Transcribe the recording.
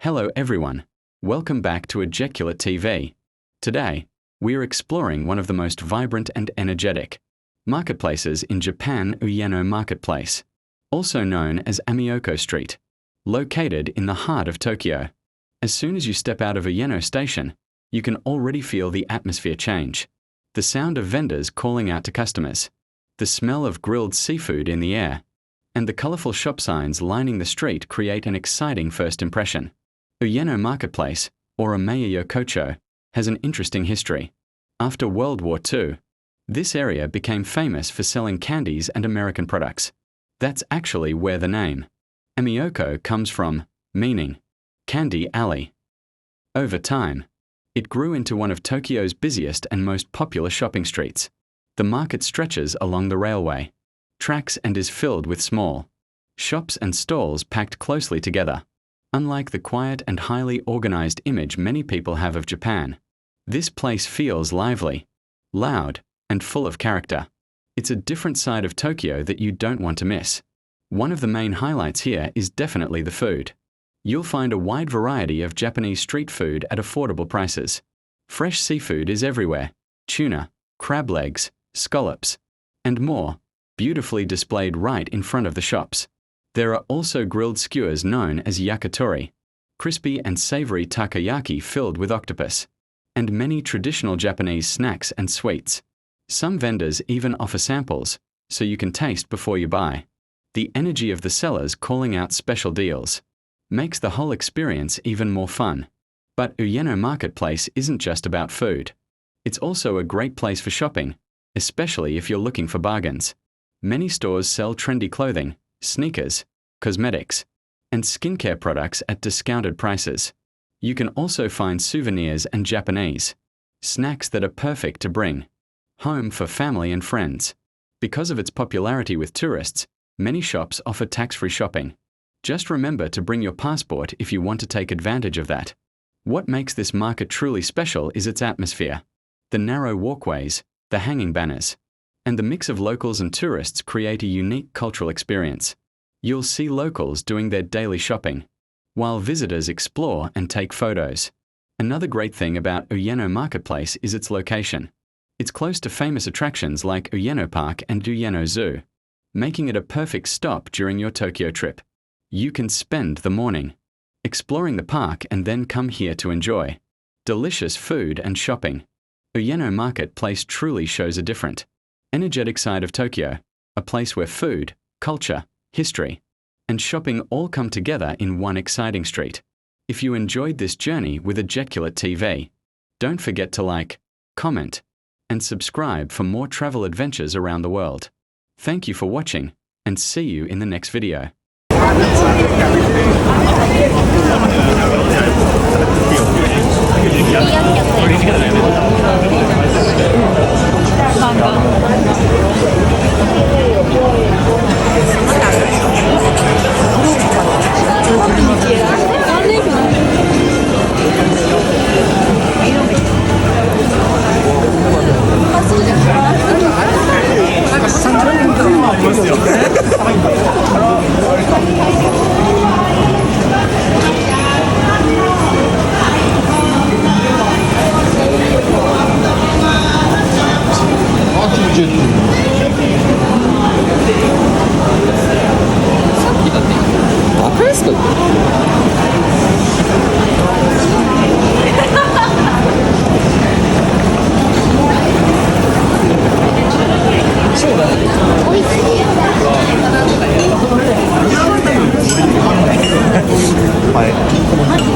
Hello everyone, welcome back to Ejaculate TV. Today, we are exploring one of the most vibrant and energetic marketplaces in Japan, Ueno Marketplace, also known as Amioko Street, located in the heart of Tokyo. As soon as you step out of Ueno Station, you can already feel the atmosphere change. The sound of vendors calling out to customers, the smell of grilled seafood in the air, and the colorful shop signs lining the street create an exciting first impression. Ueno Marketplace, or Ameya Yokocho, has an interesting history. After World War II, this area became famous for selling candies and American products. That's actually where the name Amioko comes from, meaning candy alley. Over time, it grew into one of Tokyo's busiest and most popular shopping streets. The market stretches along the railway tracks and is filled with small shops and stalls packed closely together. Unlike the quiet and highly organized image many people have of Japan, this place feels lively, loud, and full of character. It's a different side of Tokyo that you don't want to miss. One of the main highlights here is definitely the food. You'll find a wide variety of Japanese street food at affordable prices. Fresh seafood is everywhere: tuna, crab legs, scallops, and more, beautifully displayed right in front of the shops. There are also grilled skewers known as yakitori, crispy and savory takoyaki filled with octopus, and many traditional Japanese snacks and sweets. Some vendors even offer samples, so you can taste before you buy. The energy of the sellers calling out special deals makes the whole experience even more fun. But Ueno Marketplace isn't just about food. It's also a great place for shopping, especially if you're looking for bargains. Many stores sell trendy clothing, sneakers, cosmetics, and skincare products at discounted prices. You can also find souvenirs and Japanese snacks that are perfect to bring home for family and friends. Because of its popularity with tourists, many shops offer tax-free shopping. Just remember to bring your passport if you want to take advantage of that. What makes this market truly special is its atmosphere. The narrow walkways, the hanging banners, and the mix of locals and tourists create a unique cultural experience. You'll see locals doing their daily shopping, while visitors explore and take photos. Another great thing about Ueno Marketplace is its location. It's close to famous attractions like Ueno Park and Ueno Zoo, making it a perfect stop during your Tokyo trip. You can spend the morning exploring the park and then come here to enjoy delicious food and shopping. Ueno Marketplace truly shows a different, energetic side of Tokyo, a place where food, culture, history, and shopping all come together in one exciting street. If you enjoyed this journey with Ejaculate TV, don't forget to like, comment, and subscribe for more travel adventures around the world. Thank you for watching, and see you in the next video. Bye.